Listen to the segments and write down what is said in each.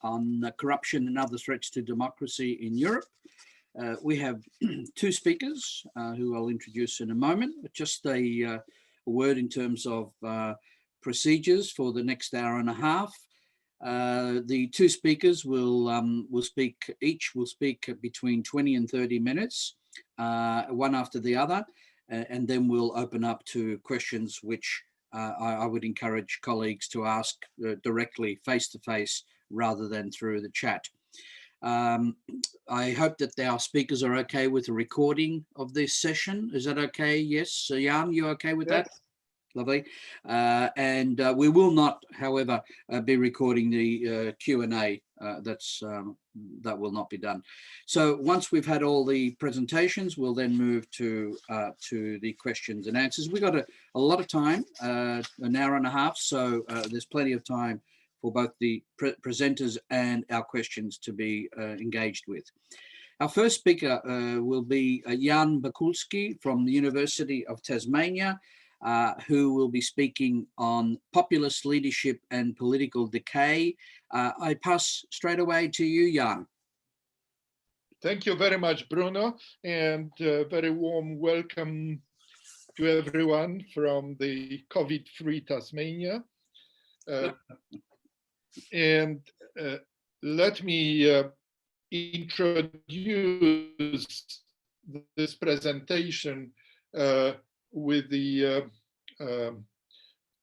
on corruption and other threats to democracy in Europe. We have two speakers who I'll introduce in a moment. Just a word in terms of procedures for the next hour and a half. The two speakers will speak between 20 and 30 minutes, one after the other, and then we'll open up to questions which I would encourage colleagues to ask directly face-to-face rather than through the chat. I hope that our speakers are okay with the recording of this session. Is that okay? Yes. Jan, you okay with that? Lovely. And we will not, however, be recording the Q&A. That will not be done. So once we've had all the presentations, we'll then move to the questions and answers. We've got a lot of time, an hour and a half, so there's plenty of time for both the presenters and our questions to be engaged with. Our first speaker will be Jean Pakluski from the University of Tasmania, who will be speaking on populist leadership and political decay. I pass straight away to you, Jan. Thank you very much, Bruno, and very warm welcome to everyone from the COVID-free Tasmania. And let me introduce this presentation with the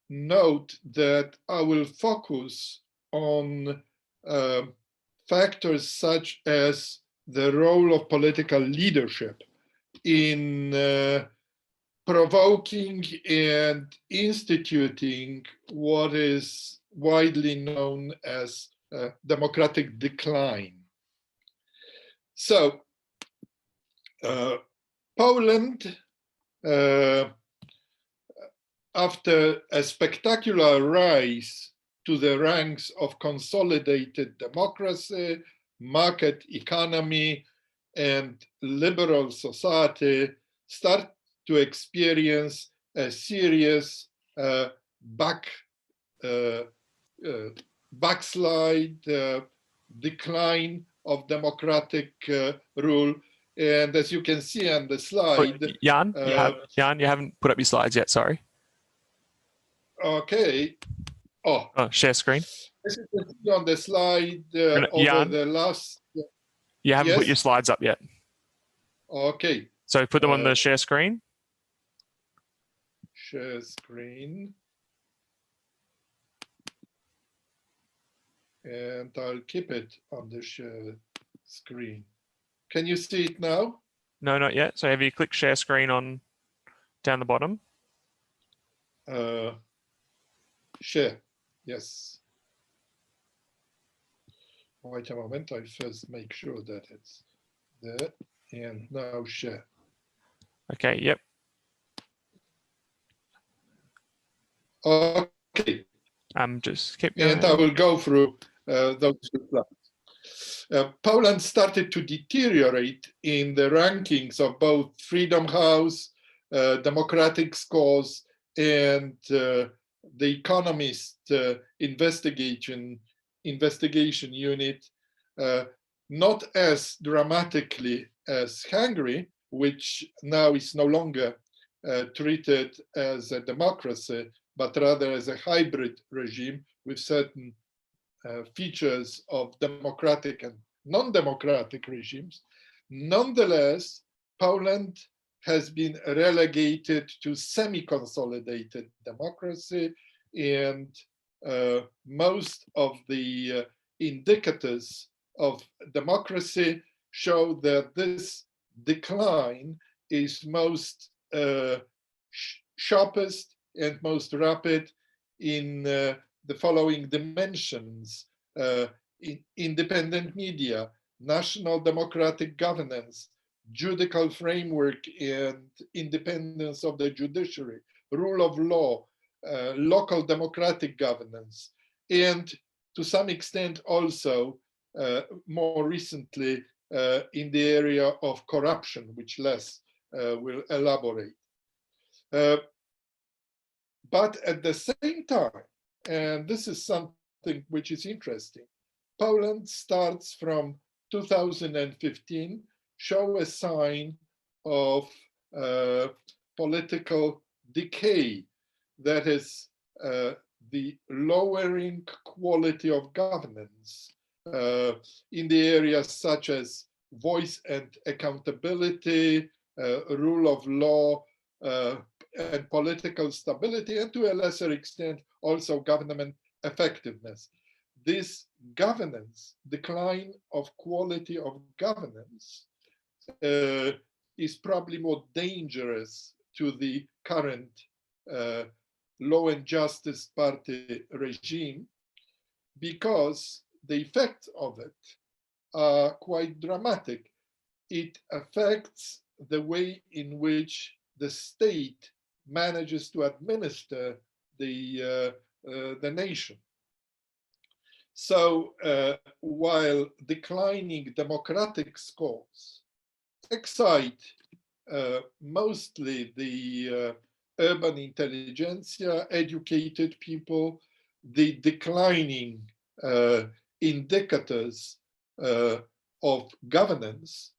note that I will focus on factors such as the role of political leadership in provoking and instituting what is widely known as democratic decline. So, Poland, after a spectacular rise to the ranks of consolidated democracy, market economy, and liberal society, start to experience a serious backslide, decline of democratic rule. And as you can see on the slide, Jan, you haven't put up your slides yet. Sorry. Okay. Oh, share screen. As you can see on the slide, over Jan, the last. You haven't put your slides up yet. Okay. So put them on the share screen. Share screen. And I'll keep it on the share screen. Can you see it now? No, not yet. So have you clicked share screen on down the bottom? Share, yes. Wait a moment, I first make sure that it's there, and now share. Okay, yep. Okay. Just keep going. And I will go through those two slides. Poland started to deteriorate in the rankings of both Freedom House, Democratic Scores, and the Economist investigation unit, not as dramatically as Hungary, which now is no longer treated as a democracy, but rather as a hybrid regime with certain features of democratic and non-democratic regimes. Nonetheless, Poland has been relegated to semi-consolidated democracy, and most of the indicators of democracy show that this decline is most sharpest and most rapid in the following dimensions: independent media, national democratic governance, judicial framework and independence of the judiciary, rule of law, local democratic governance, and to some extent also more recently in the area of corruption, which Les will elaborate. But at the same time, and this is something which is interesting, Poland starts from 2015, show a sign of political decay, that is the lowering quality of governance in the areas such as voice and accountability, rule of law, and political stability, and to a lesser extent, also government effectiveness. This governance, decline of quality of governance, is probably more dangerous to the current Law and Justice Party regime, because the effects of it are quite dramatic. It affects the way in which the state manages to administer the nation. So while declining democratic scores excite mostly the urban intelligentsia, educated people, the declining indicators of governance,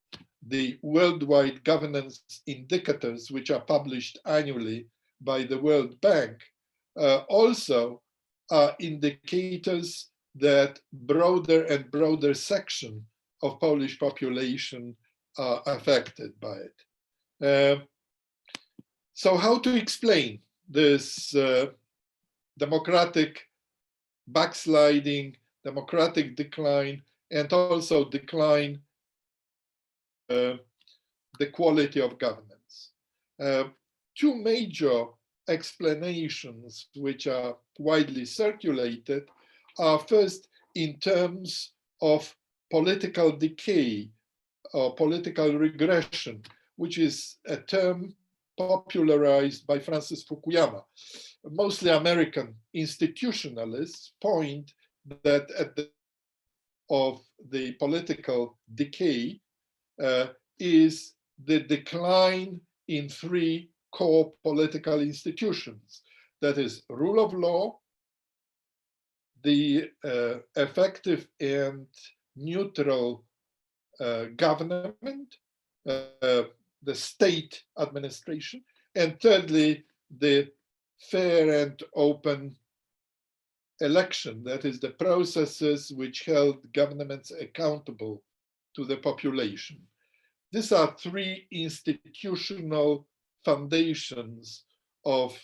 the worldwide governance indicators, which are published annually by the World Bank, also are indicators that broader and broader section of Polish population are affected by it. So how to explain this democratic backsliding, democratic decline, and also decline the quality of governance? Two major explanations which are widely circulated are first in terms of political decay or political regression, which is a term popularized by Francis Fukuyama. Mostly American institutionalists point that at the of the political decay is the decline in three core political institutions. That is rule of law, the effective and neutral government, the state administration, and thirdly, the fair and open election, that is the processes which held governments accountable to the population. These are three institutional foundations of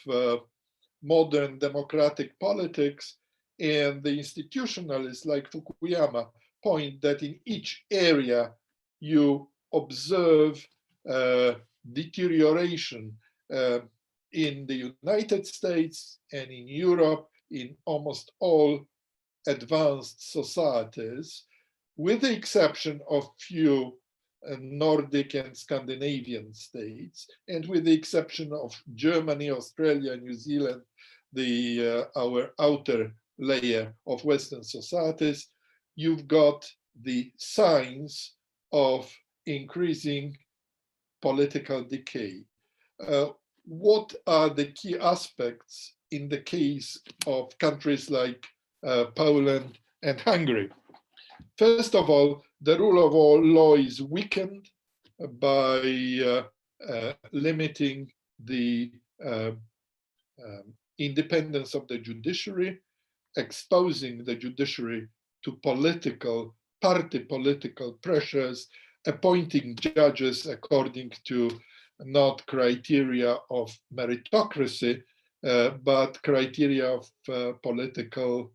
modern democratic politics, and the institutionalists like Fukuyama point that in each area you observe deterioration in the United States and in Europe, in almost all advanced societies, with the exception of few Nordic and Scandinavian states, and with the exception of Germany, Australia, New Zealand, our outer layer of Western societies, you've got the signs of increasing political decay. What are the key aspects in the case of countries like Poland and Hungary? First of all, the rule of law is weakened by limiting the independence of the judiciary, exposing the judiciary to political pressures, appointing judges according to not criteria of meritocracy, but criteria of political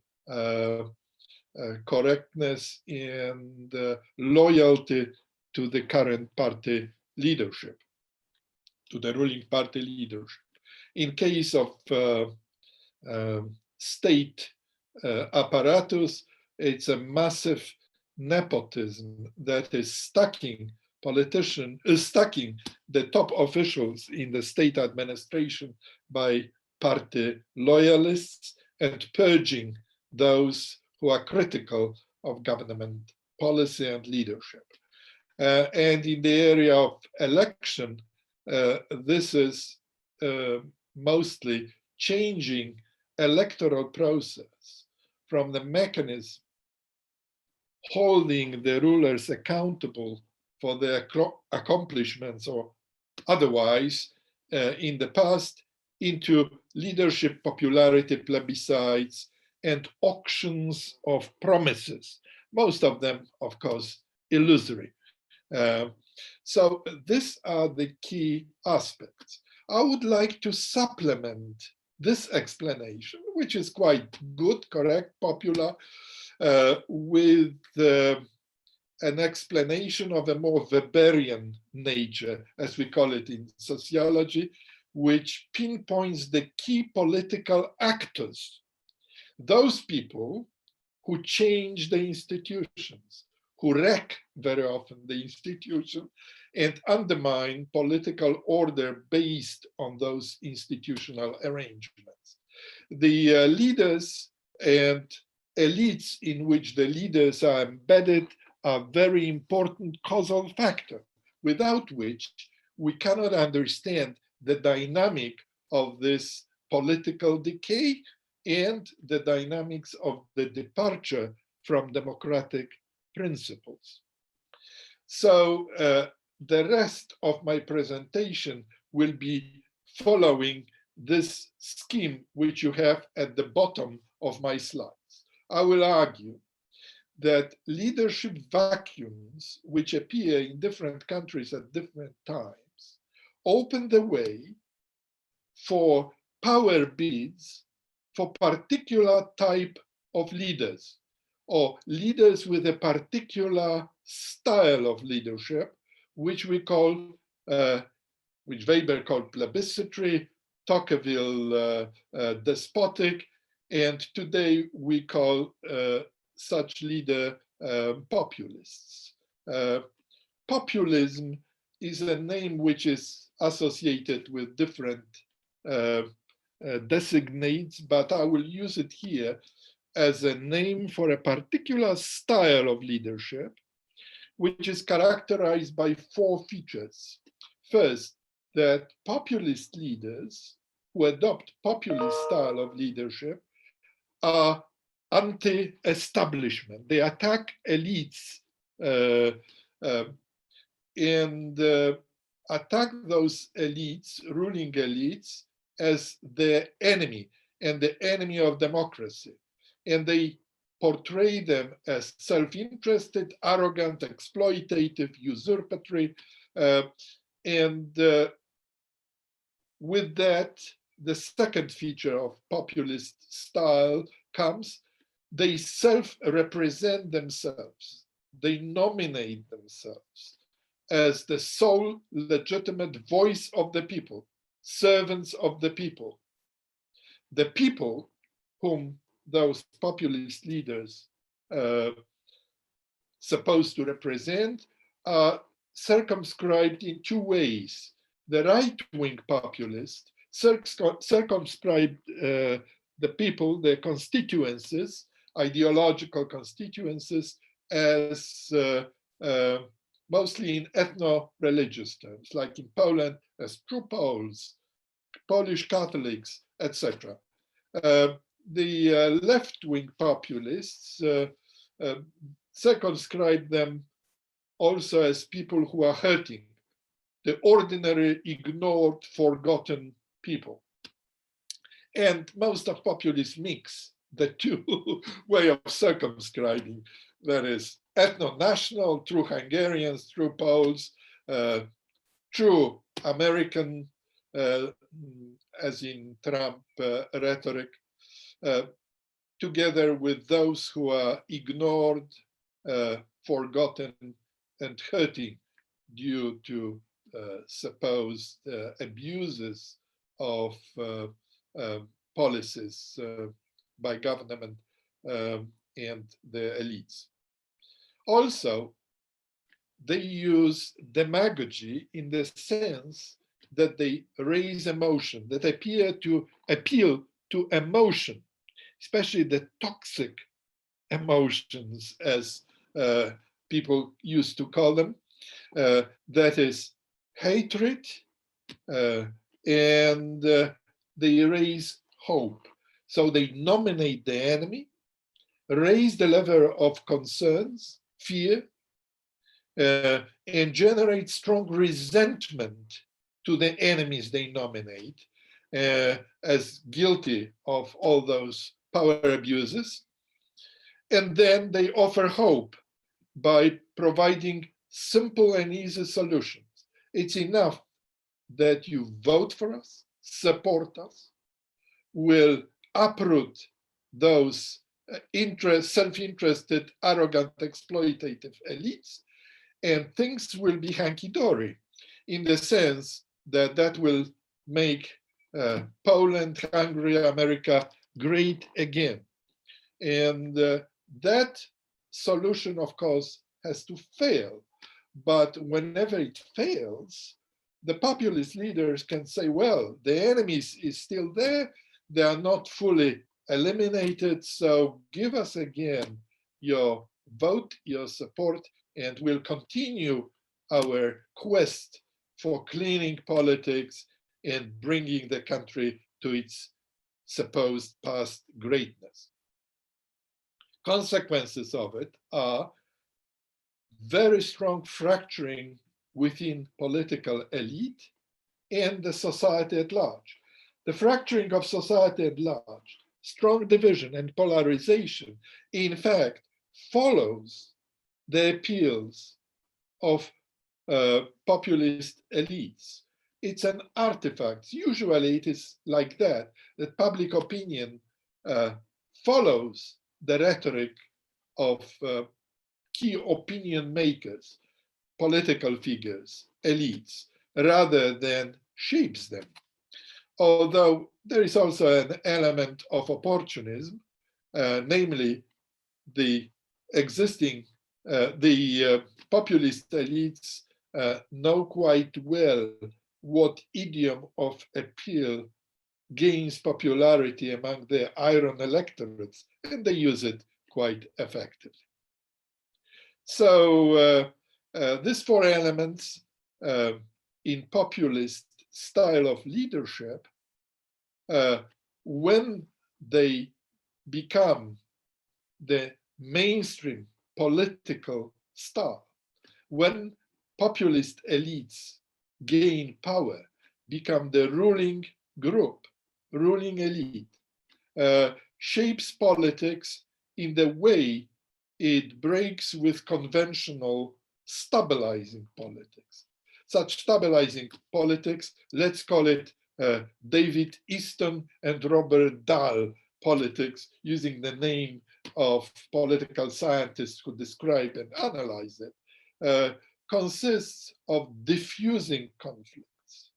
correctness and loyalty to the current party leadership, to the ruling party leadership. In case of state apparatus, it's a massive nepotism that is stacking the top officials in the state administration by party loyalists and purging those who are critical of government policy and leadership. And in the area of election, this is mostly changing electoral process from the mechanism holding the rulers accountable for their accomplishments or otherwise in the past, into leadership popularity plebiscites and auctions of promises, most of them, of course, illusory. So these are the key aspects. I would like to supplement this explanation, which is quite good, correct, popular, with an explanation of a more Weberian nature, as we call it in sociology, which pinpoints the key political actors, those people who change the institutions, who wreck very often the institution and undermine political order based on those institutional arrangements. The leaders and elites in which the leaders are embedded are very important causal factor, without which we cannot understand the dynamic of this political decay and the dynamics of the departure from democratic principles. So the rest of my presentation will be following this scheme which you have at the bottom of my slides. I will argue that leadership vacuums which appear in different countries at different times open the way for power bids for particular type of leaders, or leaders with a particular style of leadership, which we call, which Weber called plebiscitary, Tocqueville despotic, and today we call such leader populists. Populism is a name which is associated with different designates, but I will use it here as a name for a particular style of leadership, which is characterized by four features. First, that populist leaders who adopt populist style of leadership are anti-establishment. They attack elites and attack those elites, ruling elites, as their enemy and the enemy of democracy. And they portray them as self-interested, arrogant, exploitative, usurpatory. And with that, the second feature of populist style comes. They self-represent themselves. They nominate themselves as the sole legitimate voice of the people, servants of the people. The people whom those populist leaders supposed to represent are circumscribed in two ways. The right-wing populist circumscribed the people, their constituencies, ideological constituencies, as mostly in ethno-religious terms, like in Poland as true Poles, Polish Catholics, etc. The left-wing populists circumscribe them also as people who are hurting, the ordinary, ignored, forgotten people. And most of populists mix the two way of circumscribing. That is ethno-national, true Hungarians, true Poles, true American, as in Trump rhetoric, together with those who are ignored, forgotten, and hurting due to supposed abuses of policies by government and the elites. Also, they use demagogy in the sense that they raise emotion, that appear to appeal to emotion, especially the toxic emotions, as people used to call them, that is hatred, and they raise hope. So they nominate the enemy, raise the level of concerns, fear, and generate strong resentment to the enemies they nominate as guilty of all those power abuses. And then they offer hope by providing simple and easy solutions. It's enough that you vote for us, support us, will uproot those self-interested, arrogant, exploitative elites, and things will be hunky-dory in the sense that that will make Poland, Hungary, America great again. And that solution, of course, has to fail. But whenever it fails, the populist leaders can say, well, the enemy is still there. They are not fully eliminated. So give us again your vote, your support, and we'll continue our quest for cleaning politics and bringing the country to its supposed past greatness. Consequences of it are very strong fracturing within political elite and the society at large. The fracturing of society at large, strong division and polarization, in fact, follows the appeals of populist elites. It's an artifact. Usually it is like that public opinion follows the rhetoric of key opinion makers, political figures, elites, rather than shapes them. Although there is also an element of opportunism, namely the existing, populist elites know quite well what idiom of appeal gains popularity among their iron electorates, and they use it quite effectively. So these four elements in populist style of leadership, when they become the mainstream political style, when populist elites gain power, become the ruling group, ruling elite, shapes politics in the way it breaks with conventional stabilizing politics. Such stabilizing politics, let's call it David Easton and Robert Dahl politics, using the name of political scientists who describe and analyze it, consists of diffusing conflicts.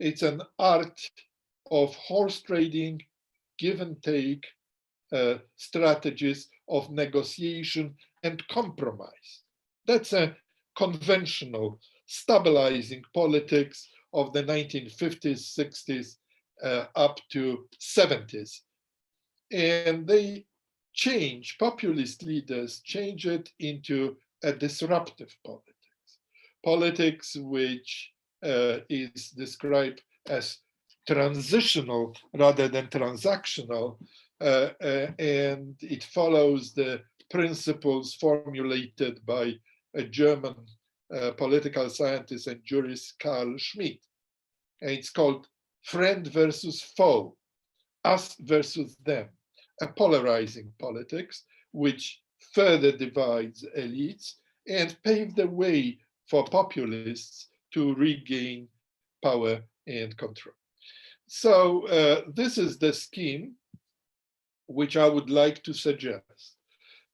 It's an art of horse trading, give and take strategies of negotiation and compromise. That's a conventional stabilizing politics of the 1950s, 60s, up to 70s. And they change, populist leaders change it into a disruptive politics. Politics which is described as transitional rather than transactional, and it follows the principles formulated by a German political scientist and jurist, Carl Schmitt. And it's called friend versus foe, us versus them, a polarizing politics which further divides elites and paves the way for populists to regain power and control. So this is the scheme which I would like to suggest,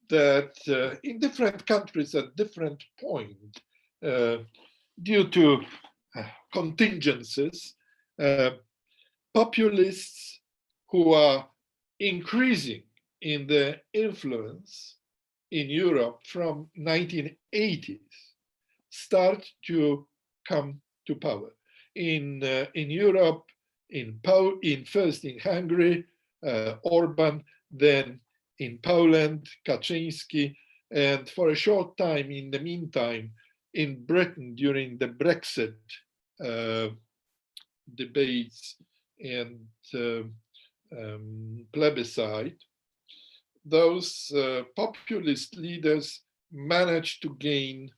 that in different countries at different points, due to contingencies, populists who are increasing in their influence in Europe from 1980s start to come to power. In Europe, first in Hungary, Orban, then in Poland, Kaczynski, and for a short time in the meantime, in Britain during the Brexit debates and plebiscite, those populist leaders managed to gain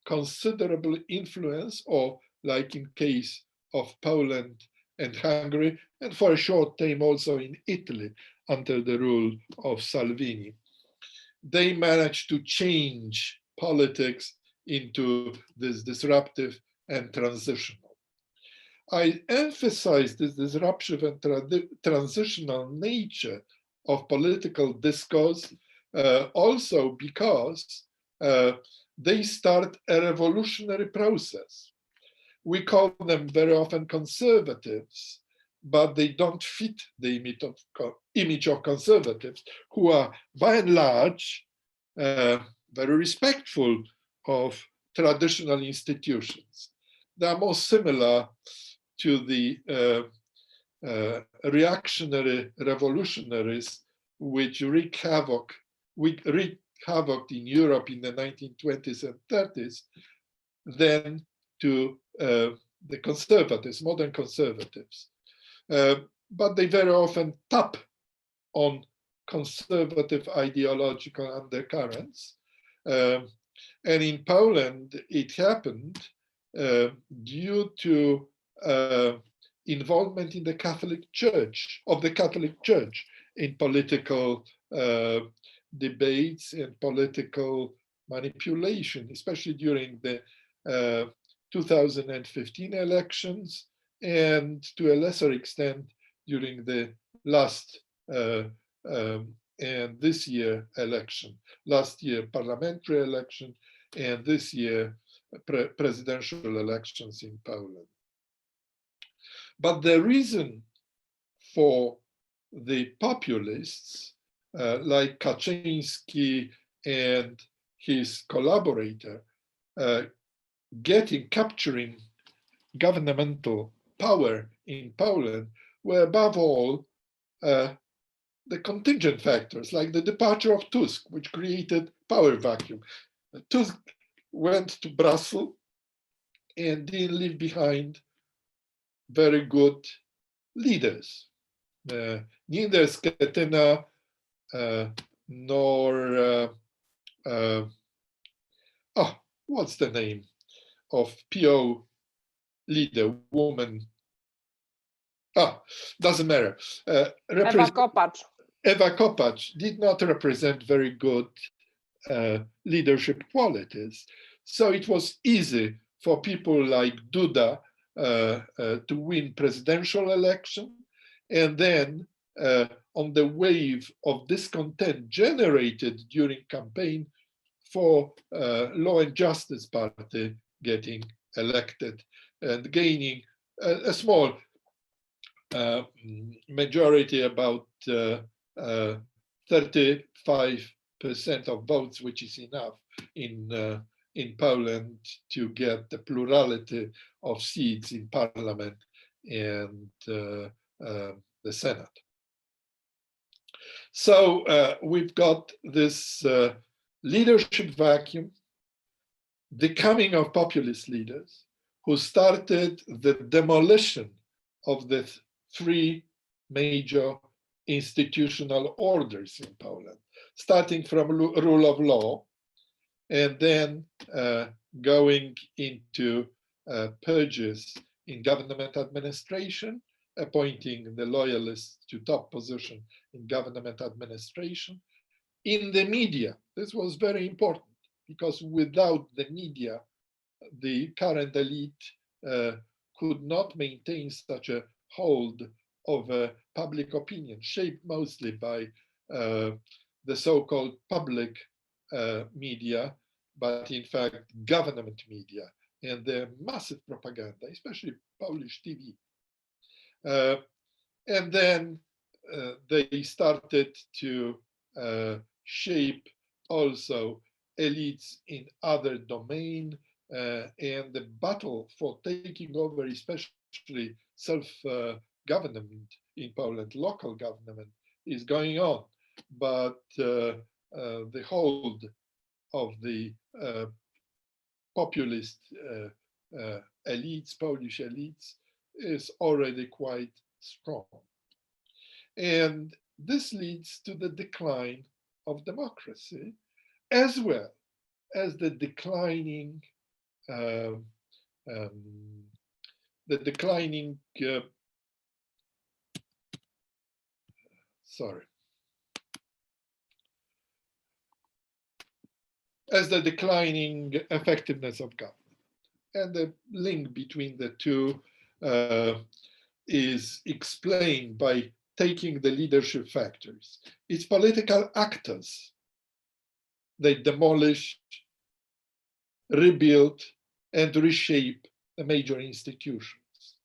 considerable influence, or like in case of Poland and Hungary, and for a short time also in Italy under the rule of Salvini. They managed to change politics into this disruptive and transitional. I emphasize this disruptive and transitional nature of political discourse also because they start a revolutionary process. We call them very often conservatives, but they don't fit the image of conservatives, who are by and large very respectful of traditional institutions. They are more similar to the reactionary revolutionaries which wreaked havoc in Europe in the 1920s and 30s than to the conservatives, modern conservatives. But they very often tap on conservative ideological undercurrents. And in Poland, it happened due to involvement in the Catholic Church, in political debates and political manipulation, especially during the 2015 elections, and to a lesser extent during the last and this year election, last year parliamentary election, and this year presidential elections in Poland. But the reason for the populists like Kaczynski and his collaborator capturing governmental power in Poland were above all the contingent factors, like the departure of Tusk, which created power vacuum. Tusk went to Brussels and didn't leave behind very good leaders. Neither Schetyna nor what's the name of PO leader, woman? Doesn't matter. Eva Kopacz. Eva Kopacz did not represent very good leadership qualities. So it was easy for people like Duda to win presidential election, and then on the wave of discontent generated during campaign for Law and Justice Party getting elected and gaining a small majority, about 35% of votes, which is enough in Poland to get the plurality of seats in Parliament and the Senate. So we've got this leadership vacuum, the coming of populist leaders who started the demolition of the three major institutional orders in Poland, starting from rule of law and then going into purges in government administration, appointing the loyalists to top position in government administration. In the media, this was very important, because without the media, the current elite could not maintain such a hold over public opinion, shaped mostly by the so-called public media, but in fact government media and their massive propaganda, especially Polish TV. And then they started to shape also elites in other domain, and the battle for taking over, especially self-government in Poland, local government, is going on. But the hold of the populist elites, Polish elites, is already quite strong. And this leads to the decline of democracy, as well as the declining effectiveness of government. And the link between the two is explained by taking the leadership factors. It's political actors. They demolish, rebuild, and reshape the major institutions.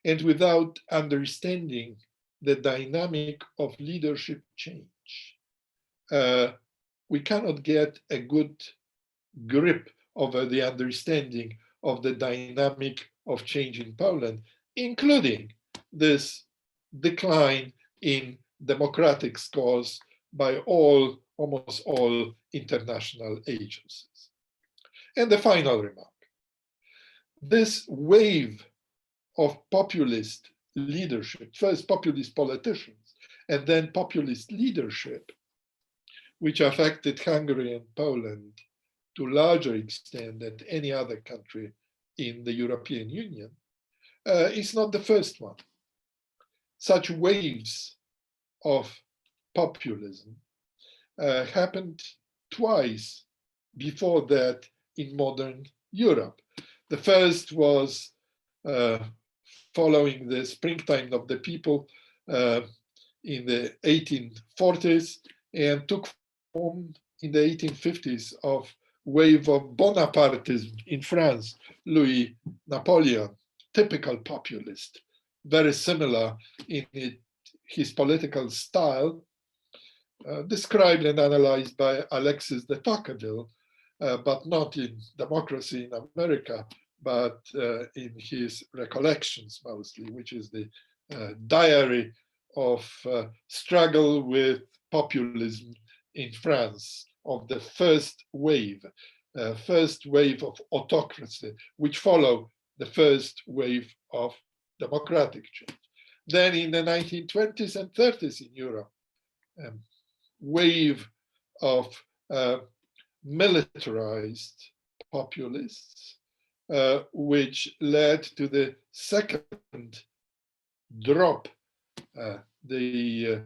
And without understanding the dynamic of leadership change, we cannot get a good grip over the understanding of the dynamic of change in Poland, including this decline in democratic scores by almost all international agencies. And the final remark, this wave of populist leadership, first populist politicians, and then populist leadership, which affected Hungary and Poland to a larger extent than any other country in the European Union, is not the first one. Such waves of populism happened twice before that in modern Europe. The first was following the springtime of the people in the 1840s and took form in the 1850s of wave of Bonapartism in France, Louis Napoleon, typical populist, very similar in his political style, described and analyzed by Alexis de Tocqueville, but not in Democracy in America, but in his recollections mostly, which is the diary of struggle with populism in France, of the first wave of autocracy, which followed the first wave of democratic change. Then in the 1920s and 30s in Europe, wave of militarized populists, which led to the second drop, the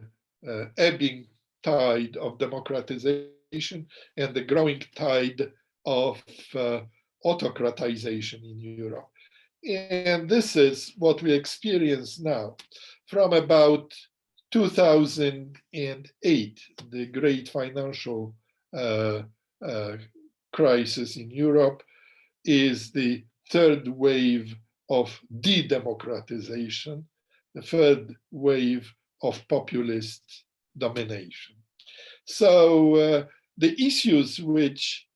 ebbing tide of democratization and the growing tide of autocratization in Europe. And this is what we experience now. From about 2008, the great financial crisis in Europe is the third wave of de-democratization, the third wave of populist domination. So the issues which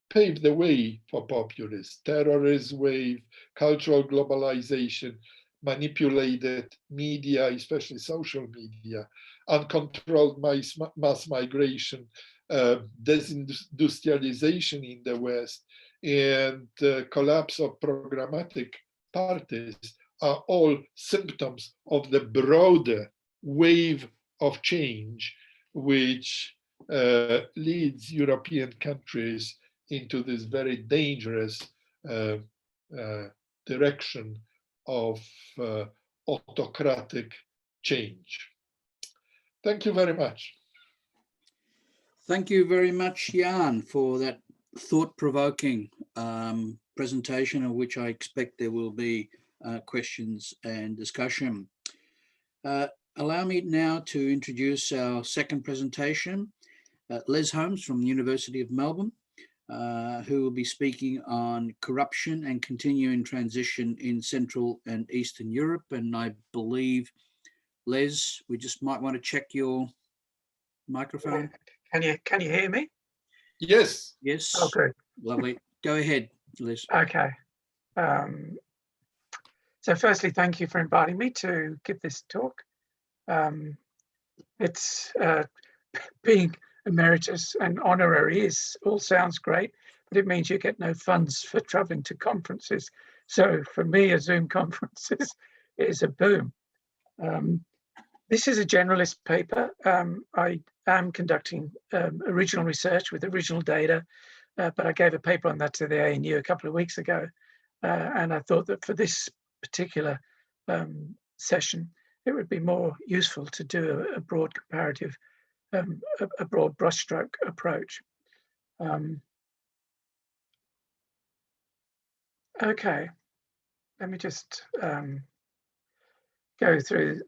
paved the way for populists, terrorist wave, cultural globalization, manipulated media, especially social media, uncontrolled mass migration, desindustrialization in the West, and collapse of programmatic parties are all symptoms of the broader wave of change which leads European countries into this very dangerous direction of autocratic change. Thank you very much. Thank you very much, Jan, for that thought-provoking presentation, of which I expect there will be questions and discussion. Allow me now to introduce our second presentation, Les Holmes from the University of Melbourne, who will be speaking on corruption and continuing transition in Central and Eastern Europe. And I believe, Les, we just might want to check your microphone. Can you hear me? Yes. Yes. Oh, good. Lovely. Go ahead, Les. Okay. So firstly, thank you for inviting me to give this talk. It's being emeritus and honorary all sounds great, but it means you get no funds for traveling to conferences. So for me, a Zoom conference is a boom. This is a generalist paper. I am conducting original research with original data, but I gave a paper on that to the ANU a couple of weeks ago. And I thought that for this particular session, it would be more useful to do a broad comparative, a broad brushstroke approach. Okay, let me just go through.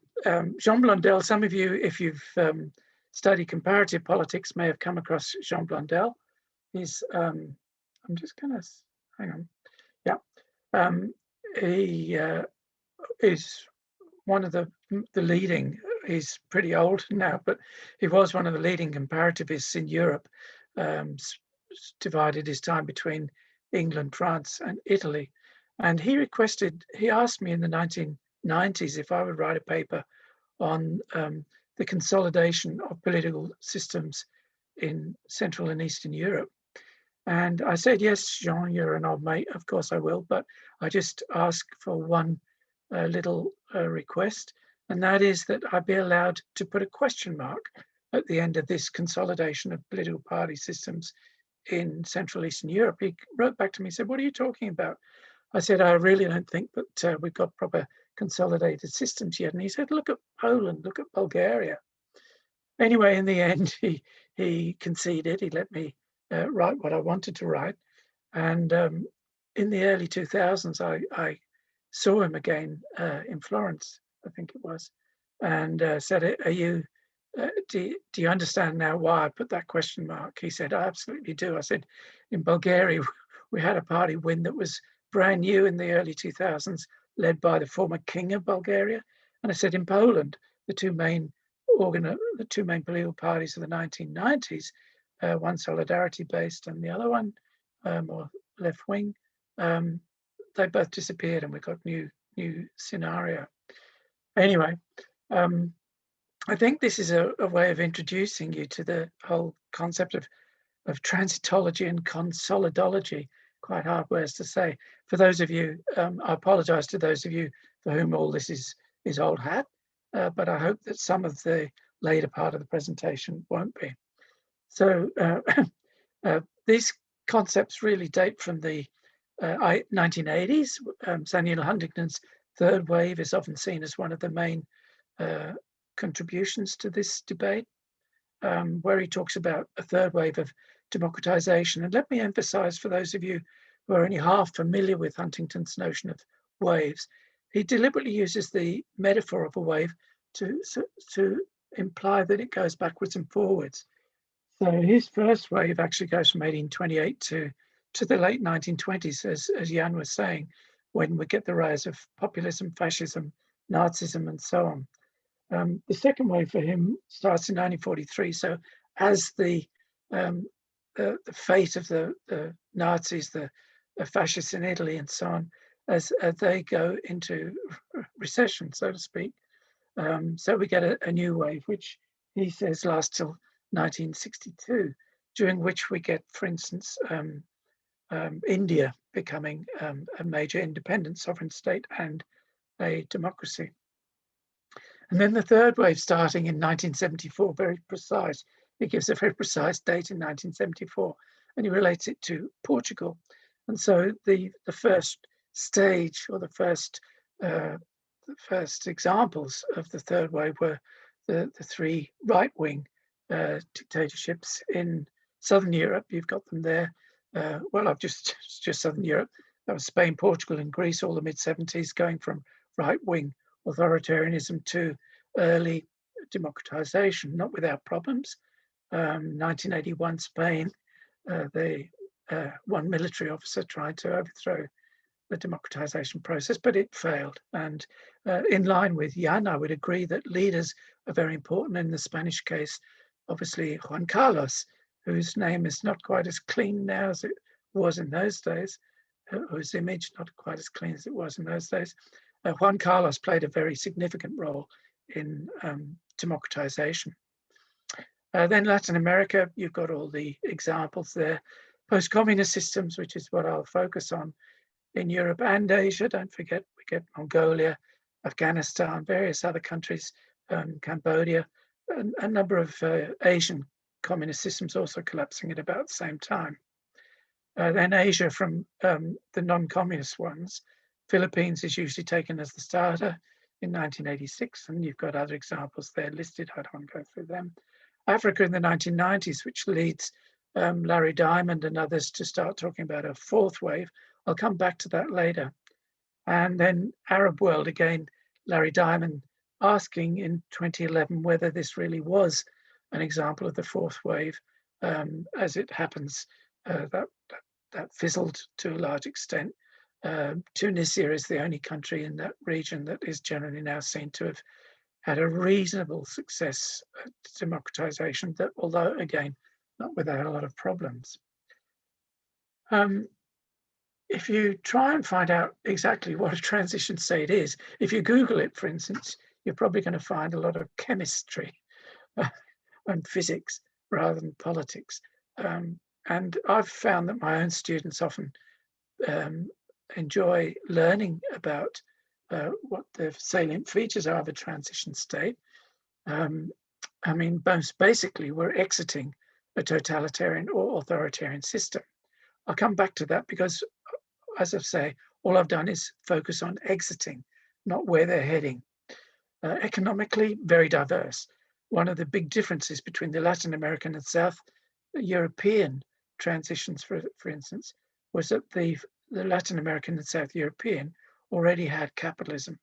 Jean Blondel, some of you, if you've studied comparative politics, may have come across Jean Blondel. He's, I'm just gonna, hang on. Yeah, he is one of the leading, he's pretty old now, but he was one of the leading comparativists in Europe, divided his time between England, France, and Italy. And he asked me in the 1990s if I would write a paper on the consolidation of political systems in Central and Eastern Europe. And I said, yes, Jean, you're an old mate, of course I will, but I just ask for one little request, and that is that I be allowed to put a question mark at the end of this consolidation of political party systems in Central Eastern Europe. He wrote back to me and said, what are you talking about? I said, I really don't think that we've got proper consolidated systems yet. And he said, look at Poland, look at Bulgaria. Anyway, in the end, he conceded. He let me write what I wanted to write. And in the early 2000s, I saw him again in Florence, I think it was, and said, do you understand now why I put that question mark? He said, I absolutely do. I said, in Bulgaria, we had a party win that was brand new in the early 2000s, led by the former king of Bulgaria. And I said, in Poland, the two main political parties of the 1990s, one solidarity-based and the other one more left-wing, they both disappeared, and we got new scenario. Anyway, I think this is a way of introducing you to the whole concept of transitology and consolidology. Quite hard words to say. For those of you, I apologize to those of you for whom all this is old hat, but I hope that some of the later part of the presentation won't be. So these concepts really date from the 1980s. Samuel Huntington's third wave is often seen as one of the main contributions to this debate, where he talks about a third wave of democratization. And let me emphasize, for those of you who are only half familiar with Huntington's notion of waves, he deliberately uses the metaphor of a wave to imply that it goes backwards and forwards. So his first wave actually goes from 1828 to the late 1920s, as Jan was saying, when we get the rise of populism, fascism, Nazism, and so on. The second wave for him starts in 1943. So as the fate of the Nazis, the fascists in Italy and so on, as they go into recession, so to speak. So we get a new wave, which he says lasts till 1962, during which we get, for instance, India becoming a major independent sovereign state and a democracy. And then the third wave starting in 1974, very precise. He gives a very precise date in 1974, and he relates it to Portugal. And so the first stage, or the first examples of the third wave were the three right-wing dictatorships in Southern Europe. You've got them there. Well, I've just Southern Europe. That was Spain, Portugal, and Greece, all the mid-70s, going from right-wing authoritarianism to early democratization, not without problems. 1981 Spain, one military officer tried to overthrow the democratization process, but it failed. And in line with Jan, I would agree that leaders are very important. In the Spanish case, obviously Juan Carlos, whose name is not quite as clean now as it was in those days, whose image not quite as clean as it was in those days. Juan Carlos played a very significant role in democratization. Then Latin America, you've got all the examples there. Post-communist systems, which is what I'll focus on in Europe and Asia. Don't forget, we get Mongolia, Afghanistan, various other countries Cambodia, and a number of Asian communist systems also collapsing at about the same time. Then Asia from the non-communist ones, Philippines is usually taken as the starter in 1986, and you've got other examples there listed. I don't want to go through them. Africa in the 1990s, which leads Larry Diamond and others to start talking about a fourth wave. I'll come back to that later. And then Arab world, again, Larry Diamond asking in 2011 whether this really was an example of the fourth wave. As it happens, that fizzled to a large extent. Tunisia is the only country in that region that is generally now seen to have had a reasonable success at democratization, that although again, not without a lot of problems. If you try and find out exactly what a transition state is, if you Google it, for instance, you're probably going to find a lot of chemistry and physics rather than politics. And I've found that my own students often enjoy learning about what the salient features are of a transition state. I mean, most basically, we're exiting a totalitarian or authoritarian system. I'll come back to that because, as I say, all I've done is focus on exiting, not where they're heading. Economically, very diverse. One of the big differences between the Latin American and South European transitions, for instance, was that the Latin American and South European already had capitalism,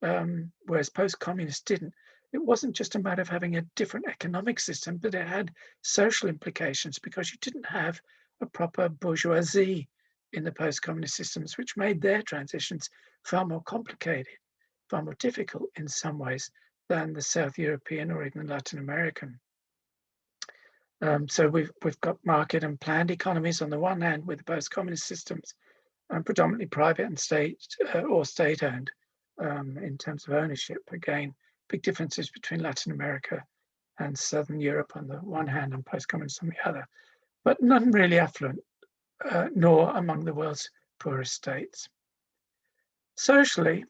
whereas post-communist didn't. It wasn't just a matter of having a different economic system, but it had social implications because you didn't have a proper bourgeoisie in the post-communist systems, which made their transitions far more complicated, far more difficult in some ways than the South European or even Latin American. So we've got market and planned economies on the one hand with the post-communist systems, and predominantly private and state or state-owned in terms of ownership. Again, big differences between Latin America and Southern Europe on the one hand and post-communist on the other, but none really affluent, nor among the world's poorest states. Socially,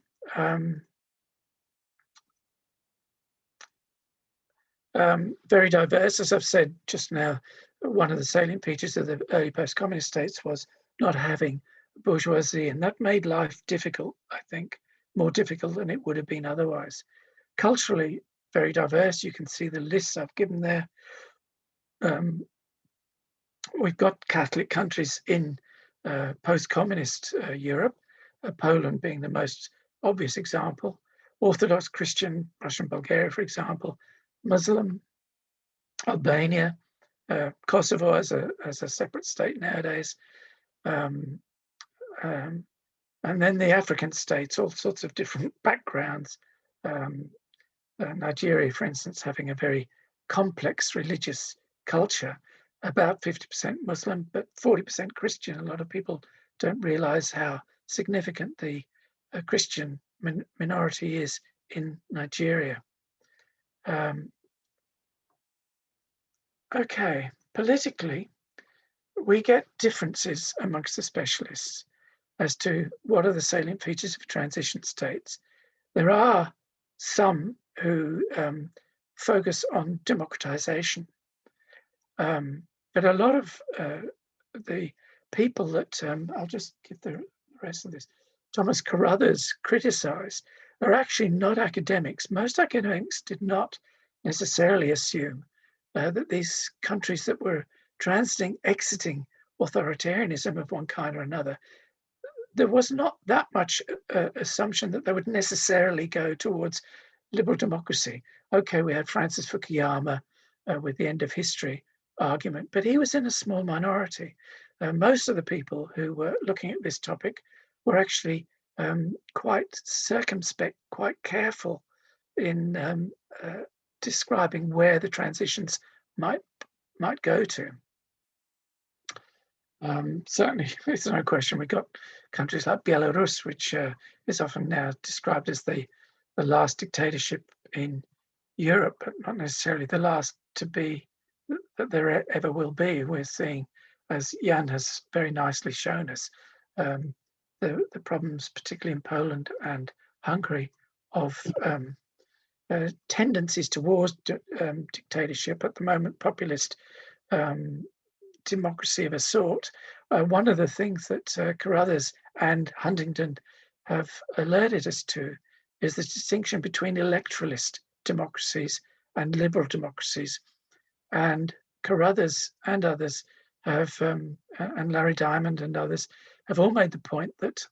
very diverse. As I've said just now, one of the salient features of the early post-communist states was not having bourgeoisie, and that made life difficult, I think, more difficult than it would have been otherwise. Culturally, very diverse. You can see the lists I've given there. We've got Catholic countries in post-communist Europe, Poland being the most obvious example, Orthodox Christian, Russian, Bulgaria, for example, Muslim, Albania, Kosovo as a separate state nowadays, and then the African states, all sorts of different backgrounds. Nigeria, for instance, having a very complex religious culture, about 50% Muslim, but 40% Christian. A lot of people don't realize how significant the Christian minority is in Nigeria. Okay, politically, we get differences amongst the specialists as to what are the salient features of transition states. There are some who focus on democratization, but a lot of the people that, I'll just give the rest of this, Thomas Carruthers criticized, are actually not academics. Most academics did not necessarily assume that these countries that were exiting authoritarianism of one kind or another, there was not that much assumption that they would necessarily go towards liberal democracy. Okay, we had Francis Fukuyama with the end of history argument, but he was in a small minority. Most of the people who were looking at this topic were actually quite circumspect, quite careful in describing where the transitions might go to. Certainly, there's no question. We've got countries like Belarus, which is often now described as the last dictatorship in Europe, but not necessarily the last to be that there ever will be. We're seeing, as Jan has very nicely shown us, the problems, particularly in Poland and Hungary, of tendencies towards dictatorship at the moment, populist democracy of a sort. One of the things that Carruthers and Huntington have alerted us to is the distinction between electoralist democracies and liberal democracies. And Carruthers and others have, and Larry Diamond and others, have all made the point that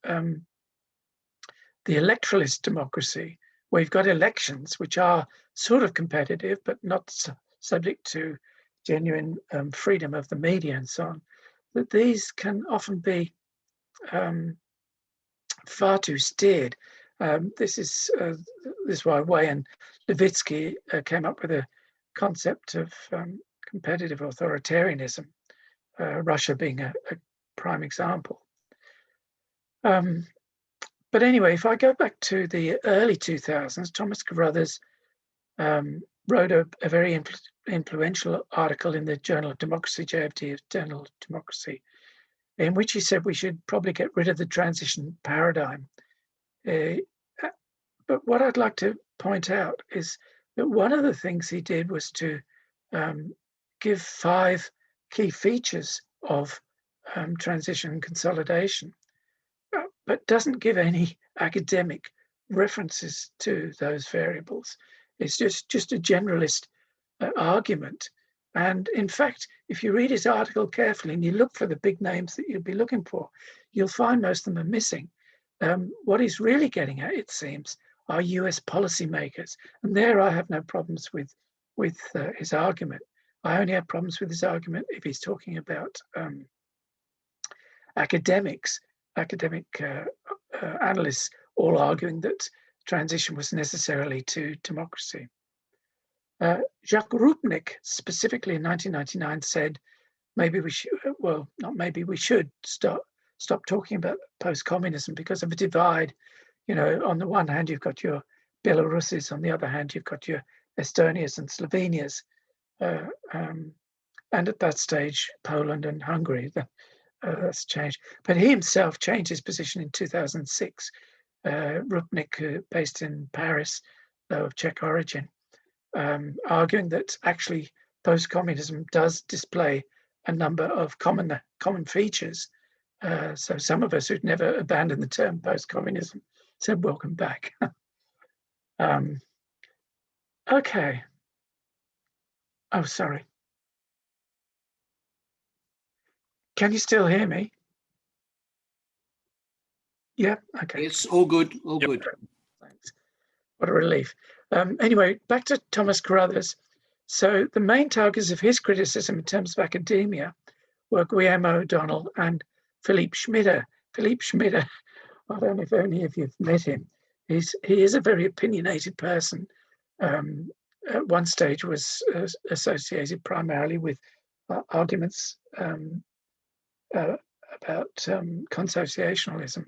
the electoralist democracy, where you've got elections which are sort of competitive but not subject to genuine freedom of the media and so on, that these can often be far too steered. This is why Way and Levitsky came up with a concept of competitive authoritarianism, Russia being a prime example. But anyway, if I go back to the early 2000s, Thomas Carruthers wrote a very influential article in the Journal of Democracy, JFD Journal of Democracy, in which he said we should probably get rid of the transition paradigm. But what I'd like to point out is that one of the things he did was to give 5 key features of transition and consolidation, but doesn't give any academic references to those variables. It's just a generalist argument. And in fact, if you read his article carefully and you look for the big names that you'll be looking for, you'll find most of them are missing. What he's really getting at, it seems, are US policymakers. And there I have no problems with his argument. I only have problems with his argument if he's talking about academic analysts all arguing that transition was necessarily to democracy. Jacques Rupnik, specifically in 1999, said, maybe we should, well, not maybe, we should stop talking about post-communism because of a divide. You know, on the one hand, you've got your Belaruses, on the other hand, you've got your Estonias and Slovenias. And at that stage, Poland and Hungary, that's changed. But he himself changed his position in 2006. Rupnik, based in Paris, though of Czech origin, arguing that actually post-communism does display a number of common features. So some of us who'd never abandoned the term post-communism said, welcome back. Okay. Oh, sorry. Can you still hear me? Yeah, okay. It's all good, all good. Thanks. What a relief. Anyway, back to Thomas Carruthers. So the main targets of his criticism in terms of academia were Guillermo O'Donnell and Philippe Schmitter. Philippe Schmitter, I don't know if any of you have met him. He is a very opinionated person. At one stage was associated primarily with arguments about consociationalism,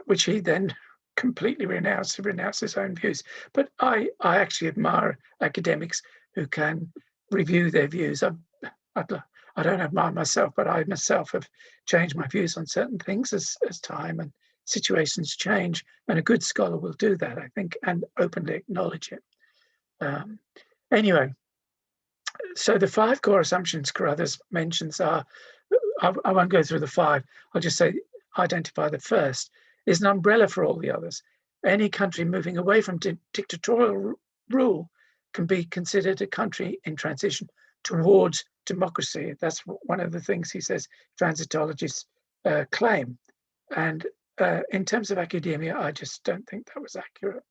which he then completely renounced. He renounced his own views. But I actually admire academics who can review their views. I don't admire myself, but I myself have changed my views on certain things as time and situations change. And a good scholar will do that, I think, and openly acknowledge it. Anyway, so the 5 core assumptions Carruthers mentions are, I won't go through the 5, I'll just say identify the first, is an umbrella for all the others. Any country moving away from dictatorial rule can be considered a country in transition towards democracy. That's one of the things he says transitologists claim. And in terms of academia, I just don't think that was accurate.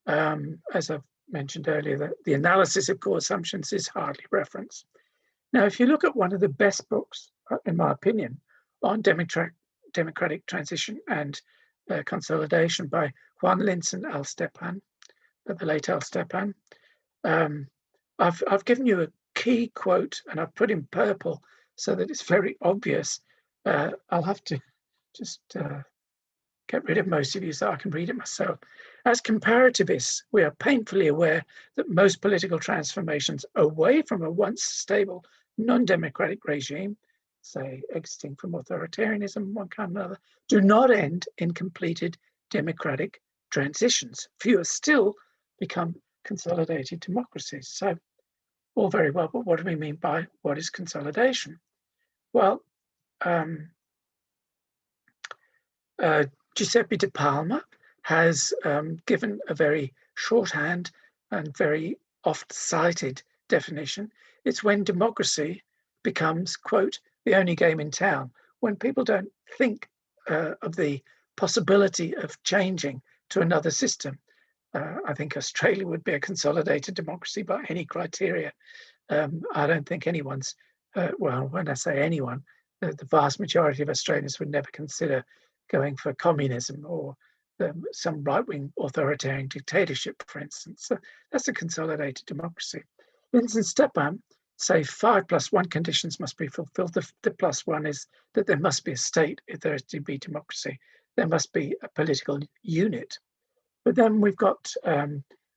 As I've mentioned earlier, the analysis of core assumptions is hardly referenced. Now, if you look at one of the best books, in my opinion, on democratic transition and consolidation by Juan Linz and Al Stepan, the late Al Stepan, I've given you a key quote and I've put in purple so that it's very obvious. I'll have to just get rid of most of you so I can read it myself. As comparativists, we are painfully aware that most political transformations away from a once stable, non-democratic regime, say exiting from authoritarianism, one kind or another, do not end in completed democratic transitions. Fewer still become consolidated democracies. So, all very well, but what do we mean by what is consolidation? Well, Giuseppe de Palma has given a very shorthand and very oft-cited definition. It's when democracy becomes, quote, the only game in town, when people don't think of the possibility of changing to another system. I think Australia would be a consolidated democracy by any criteria. I don't think anyone's, well, when I say anyone, the vast majority of Australians would never consider going for communism or some right-wing authoritarian dictatorship, for instance. So that's a consolidated democracy. Linz and Stepan say 5+1 conditions must be fulfilled. The +1 is that there must be a state if there is to be democracy. There must be a political unit. But then we've got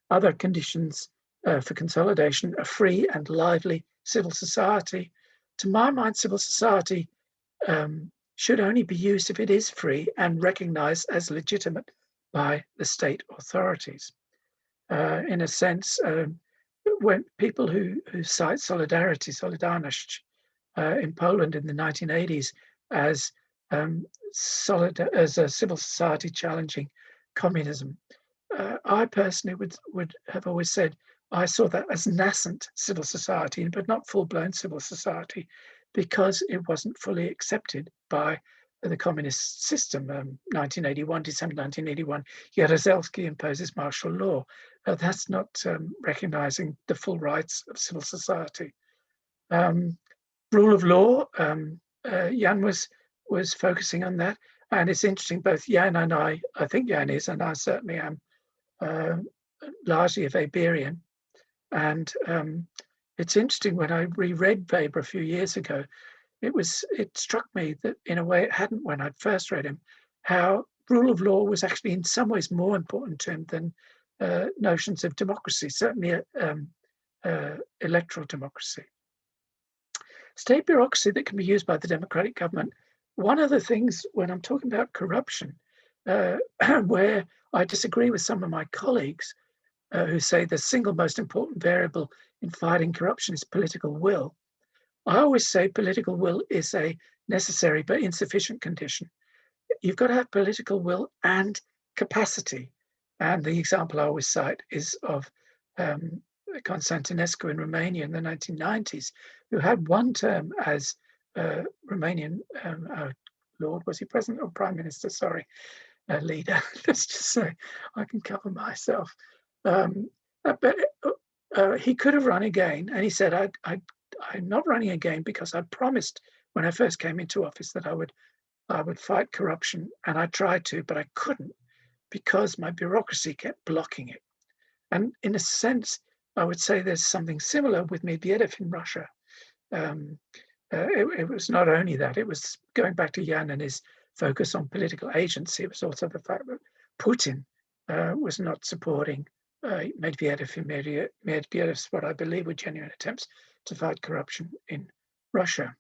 other conditions for consolidation: a free and lively civil society. To my mind, civil society should only be used if it is free and recognized as legitimate by the state authorities. In a sense, when people who cite Solidarność in Poland in the 1980s as a civil society challenging communism, I personally would have always said I saw that as nascent civil society, but not full-blown civil society, because it wasn't fully accepted by the communist system. 1981, December 1981, Jaruzelski imposes martial law. That's not recognizing the full rights of civil society. Rule of law, Jan was focusing on that. And it's interesting, both Jan and I think Jan is, and I certainly am, largely a Weberian. And it's interesting, when I reread Weber a few years ago, it struck me that in a way it hadn't when I'd first read him, how rule of law was actually in some ways more important to him than notions of democracy, certainly electoral democracy. State bureaucracy that can be used by the democratic government. One of the things when I'm talking about corruption, where I disagree with some of my colleagues who say the single most important variable in fighting corruption is political will, I always say political will is a necessary but insufficient condition. You've got to have political will and capacity. And the example I always cite is of Constantinescu in Romania in the 1990s, who had one term as Romanian, Lord, was he president or prime minister? Sorry, leader. Let's just say I can cover myself. But he could have run again, and he said, I'm not running again because I promised when I first came into office that I would fight corruption, and I tried to, but I couldn't because my bureaucracy kept blocking it. And in a sense, I would say there's something similar with Medvedev in Russia. It was not only that, it was going back to Jan and his focus on political agency. It was also the fact that Putin was not supporting Medvedev in Medvedev's, what I believe were genuine attempts to fight corruption in Russia.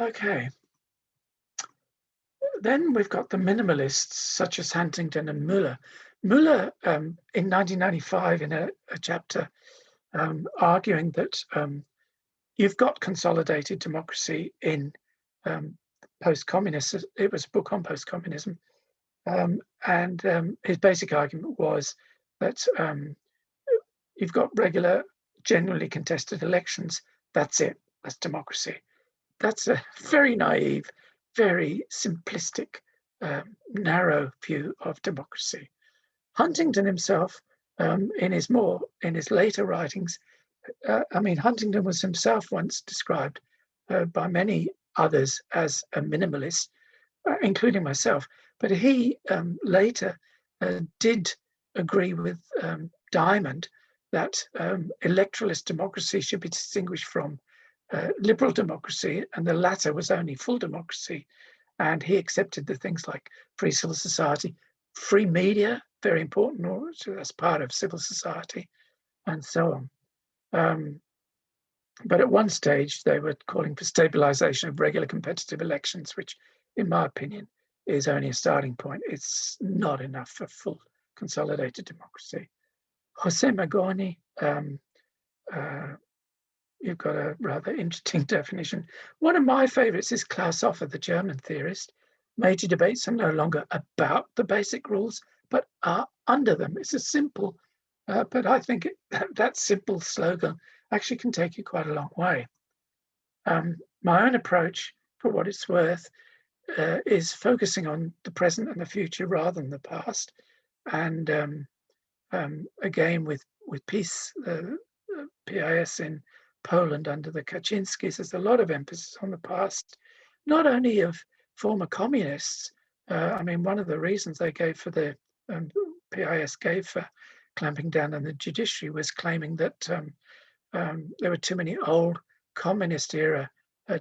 Okay. Then we've got the minimalists such as Huntington and Muller. Muller, in 1995, in a chapter arguing that you've got consolidated democracy in post-communist, it was a book on post-communism, and his basic argument was that you've got regular, genuinely contested elections. That's it. That's democracy. That's a very naive, very simplistic, narrow view of democracy. Huntington himself, in his later writings, Huntington was himself once described by many others as a minimalist, including myself. But he later did agree with Diamond that electoralist democracy should be distinguished from liberal democracy, and the latter was only full democracy. And he accepted the things like free civil society, free media, very important, as part of civil society, and so on. But at one stage, they were calling for stabilization of regular competitive elections, which, in my opinion, is only a starting point. It's not enough for full consolidated democracy. Jose Magoni, you've got a rather interesting definition. One of my favorites is Klaus Offer, the German theorist. Major debates are no longer about the basic rules, but are under them. It's a simple, but I think that simple slogan actually can take you quite a long way. My own approach, for what it's worth, is focusing on the present and the future rather than the past. And again, with peace, PIS in Poland under the Kaczynskis, there's a lot of emphasis on the past, not only of former communists. I mean, one of the reasons they gave for the PIS gave for clamping down on the judiciary was claiming that there were too many old communist era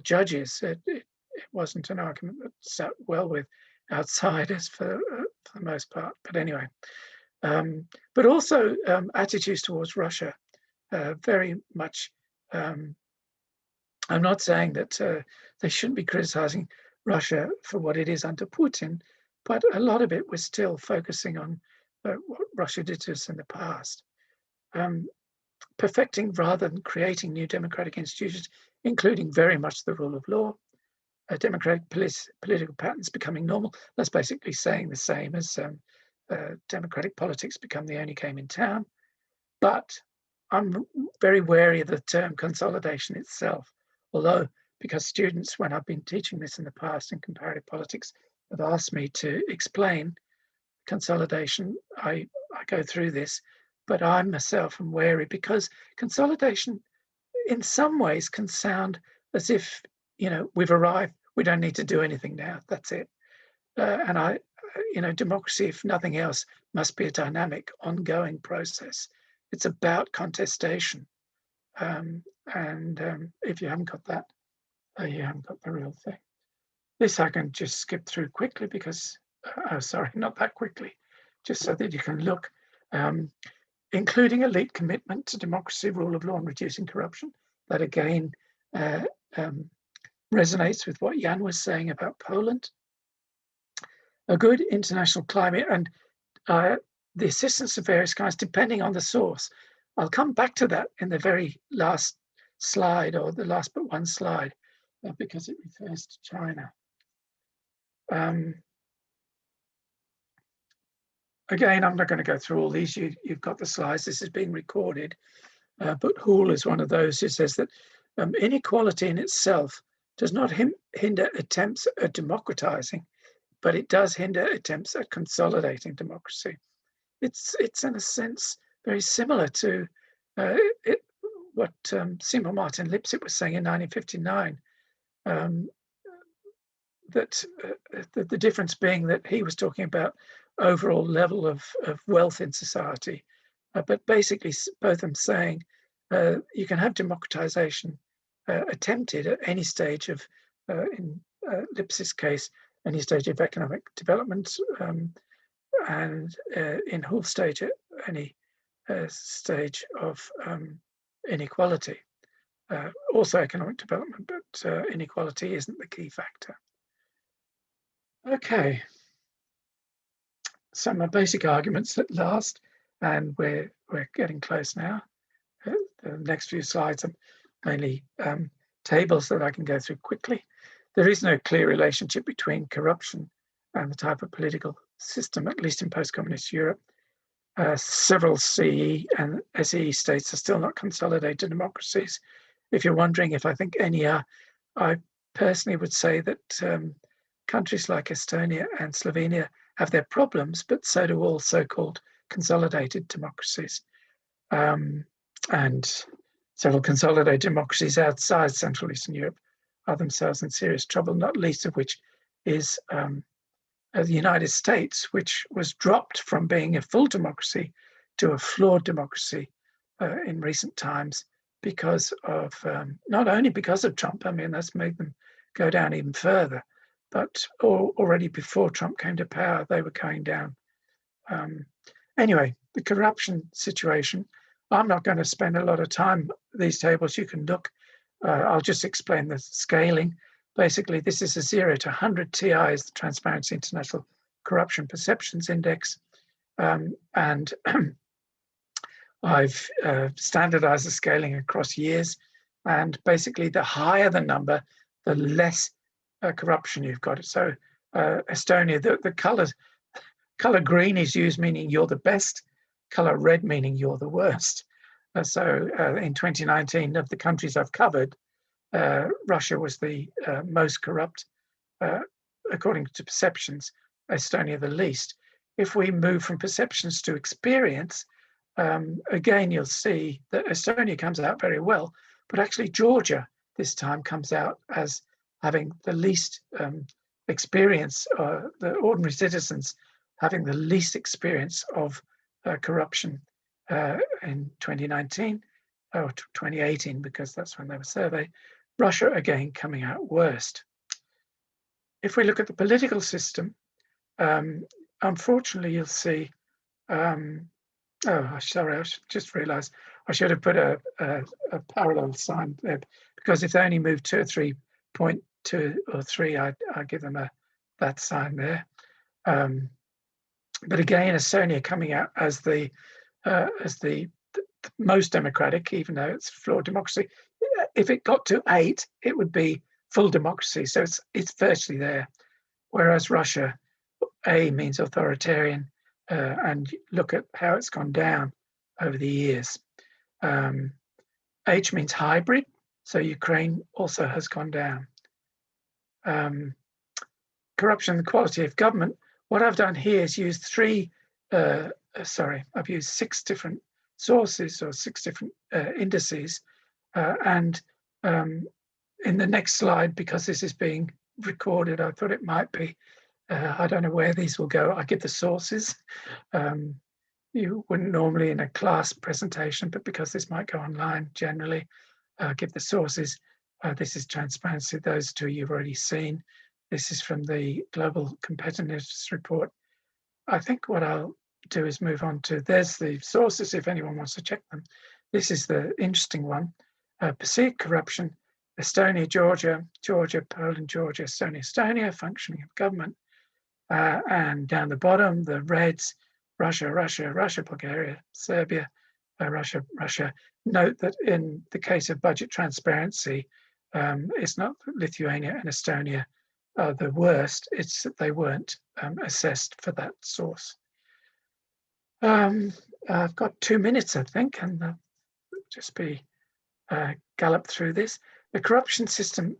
judges. It wasn't an argument that sat well with outsiders for the most part. But anyway, but also attitudes towards Russia, very much. I'm not saying that they shouldn't be criticizing Russia for what it is under Putin, but a lot of it was still focusing on what Russia did to us in the past. Perfecting rather than creating new democratic institutions, including very much the rule of law, democratic political patterns becoming normal. That's basically saying the same as democratic politics become the only game in town. But I'm very wary of the term consolidation itself, although because students, when I've been teaching this in the past in comparative politics, have asked me to explain consolidation, I go through this, but I myself am wary because consolidation in some ways can sound as if, you know, we've arrived, we don't need to do anything now, that's it. And democracy, if nothing else, must be a dynamic, ongoing process. It's about contestation. If you haven't got that, you haven't got the real thing. This I can just skip through quickly because, sorry, not that quickly, just so that you can look. Including elite commitment to democracy, rule of law, and reducing corruption. That again resonates with what Jan was saying about Poland. A good international climate and the assistance of various kinds, depending on the source. I'll come back to that in the very last slide, or the last but one slide, because it refers to China. Again, I'm not going to go through all these. You've got the slides. This is being recorded. But Hall is one of those who says that inequality in itself does not hinder attempts at democratizing, but it does hinder attempts at consolidating democracy. It's in a sense very similar to what Simon Martin Lipset was saying in 1959. That the difference being that he was talking about overall level of wealth in society, but basically both of them saying you can have democratization attempted at any stage of, in Lipset's case, any stage of economic development, and in Hull's stage at any stage of inequality. Also economic development, but inequality isn't the key factor. Okay, so my basic arguments at last, and we're getting close now. The next few slides are mainly tables that I can go through quickly. There is no clear relationship between corruption and the type of political system, at least in post-communist Europe. Several CE and SEE states are still not consolidated democracies. If you're wondering if I think any are, I personally would say that countries like Estonia and Slovenia have their problems, but so do all so-called consolidated democracies. And several consolidated democracies outside Central Eastern Europe are themselves in serious trouble, not least of which is the United States, which was dropped from being a full democracy to a flawed democracy in recent times because of, not only because of Trump, I mean, that's made them go down even further, but already before Trump came to power, they were going down. Anyway, the corruption situation, I'm not going to spend a lot of time. These tables you can look. I'll just explain the scaling. Basically, this is a 0 to 100 TI is the Transparency International Corruption Perceptions Index. And I've standardized the scaling across years. And basically, the higher the number, the less corruption you've got. So Estonia, the color green is used meaning you're the best, color red meaning you're the worst. So in 2019, of the countries I've covered, Russia was the most corrupt, according to perceptions, Estonia the least. If we move from perceptions to experience, again, you'll see that Estonia comes out very well, but actually Georgia this time comes out as having the least experience, the ordinary citizens having the least experience of corruption in 2019 or 2018, because that's when they were surveyed. Russia again coming out worst. If we look at the political system, unfortunately, you'll see. Oh, sorry, I just realised I should have put a parallel sign there, because if they only move 2 or 3.2 or 3, I'd give them that sign there. But again, Estonia coming out as the most democratic, even though it's flawed democracy. If it got to 8, it would be full democracy. So it's virtually there. Whereas Russia, A means authoritarian, and look at how it's gone down over the years. H means hybrid. So Ukraine also has gone down. Corruption and quality of government. What I've done here is use I've used 6 different sources or 6 different indices. And in the next slide, because this is being recorded, I thought it might be, I don't know where these will go. I give the sources. You wouldn't normally in a class presentation, but because this might go online generally, give the sources. This is transparency. Those 2 you've already seen. This is from the Global Competitiveness Report. I think what I'll do is move on to, there's the sources if anyone wants to check them. This is the interesting one. Perceived corruption, Estonia, Georgia, Poland, Georgia, Estonia, functioning of government. And down the bottom, the reds, Russia, Bulgaria, Serbia, Russia. Note that in the case of budget transparency, it's not Lithuania and Estonia are the worst, it's that they weren't assessed for that source. I've got 2 minutes, I think, and I'll just be gallop through this. The corruption system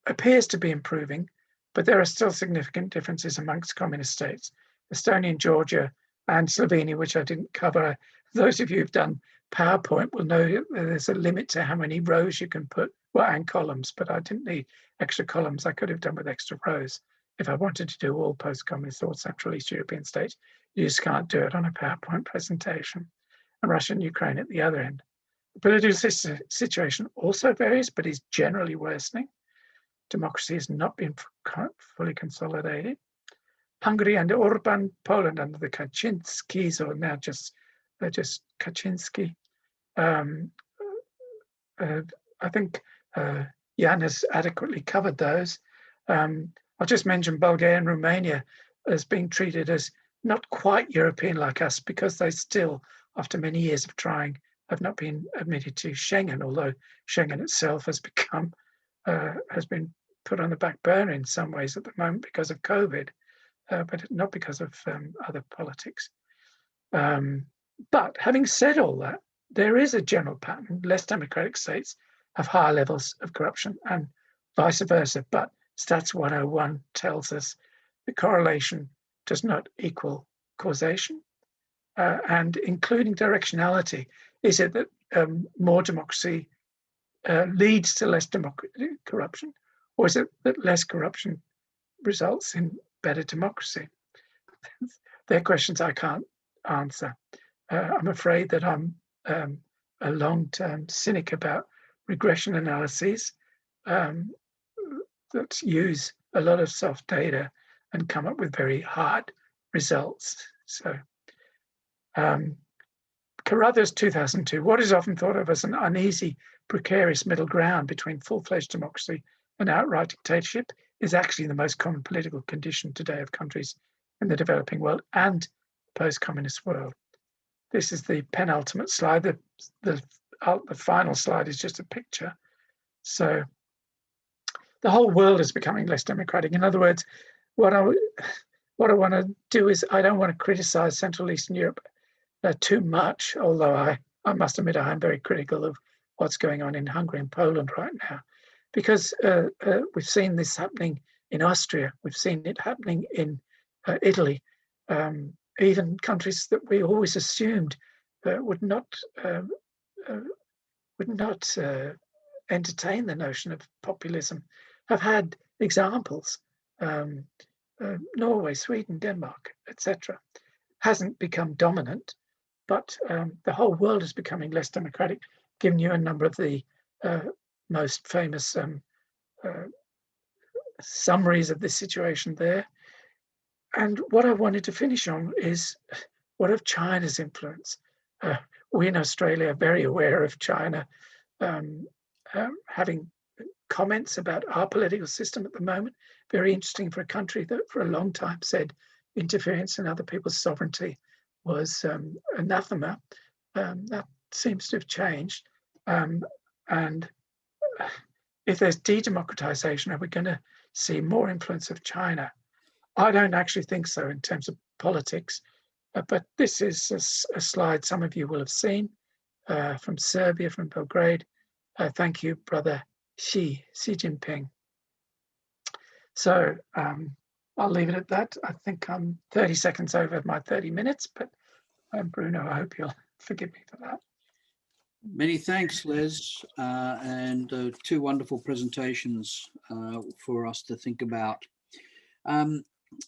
appears to be improving, but there are still significant differences amongst communist states. Estonia, Georgia, and Slovenia, which I didn't cover. Those of you who've done PowerPoint will know that there's a limit to how many rows you can put, well, and columns, but I didn't need extra columns. I could have done with extra rows. If I wanted to do all post-communist or Central East European states, you just can't do it on a PowerPoint presentation. And Russia and Ukraine at the other end. The political situation also varies, but is generally worsening. Democracy has not been fully consolidated. Hungary under Orban, Poland under the Kaczynskis, or now just Kaczynski. I think Jan has adequately covered those. I'll just mention Bulgaria and Romania as being treated as not quite European like us, because they still, after many years of trying, have not been admitted to Schengen, although Schengen itself has been put on the back burner in some ways at the moment because of COVID, but not because of other politics. But having said all that, there is a general pattern. Less democratic states have higher levels of corruption and vice versa. But Stats 101 tells us the correlation does not equal causation. And including directionality, is it that more democracy leads to less corruption, or is it that less corruption results in better democracy? They're questions I can't answer. I'm afraid that I'm a long-term cynic about regression analyses that use a lot of soft data and come up with very hard results. So Carruthers 2002, what is often thought of as an uneasy, precarious middle ground between full-fledged democracy and outright dictatorship is actually the most common political condition today of countries in the developing world and post-communist world. This is the penultimate slide. The final slide is just a picture. So the whole world is becoming less democratic. In other words, what I want to do is I don't want to criticize Central Eastern Europe too much, although I must admit I am very critical of what's going on in Hungary and Poland right now, because we've seen this happening in Austria, we've seen it happening in Italy, even countries that we always assumed would not entertain the notion of populism have had examples. Norway, Sweden, Denmark, etc. hasn't become dominant, but the whole world is becoming less democratic. Giving you a number of the most famous summaries of this situation there. And what I wanted to finish on is what of China's influence? We in Australia are very aware of China having comments about our political system at the moment. Very interesting for a country that for a long time said interference in other people's sovereignty was anathema. That seems to have changed. And if there's de-democratization, are we going to see more influence of China? I don't actually think so in terms of politics, but this is a slide some of you will have seen from Serbia, from Belgrade. Thank you, brother Xi Jinping. So I'll leave it at that. I think I'm 30 seconds over my 30 minutes, but Bruno, I hope you'll forgive me for that. Many thanks, Les, and two wonderful presentations for us to think about.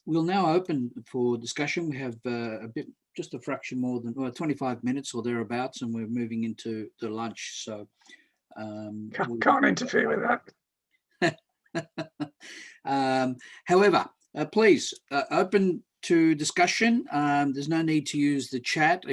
We'll now open for discussion. We have just a fraction more than 25 minutes or thereabouts, and we're moving into the lunch. So can't interfere with that. However, please open to discussion. There's no need to use the chat.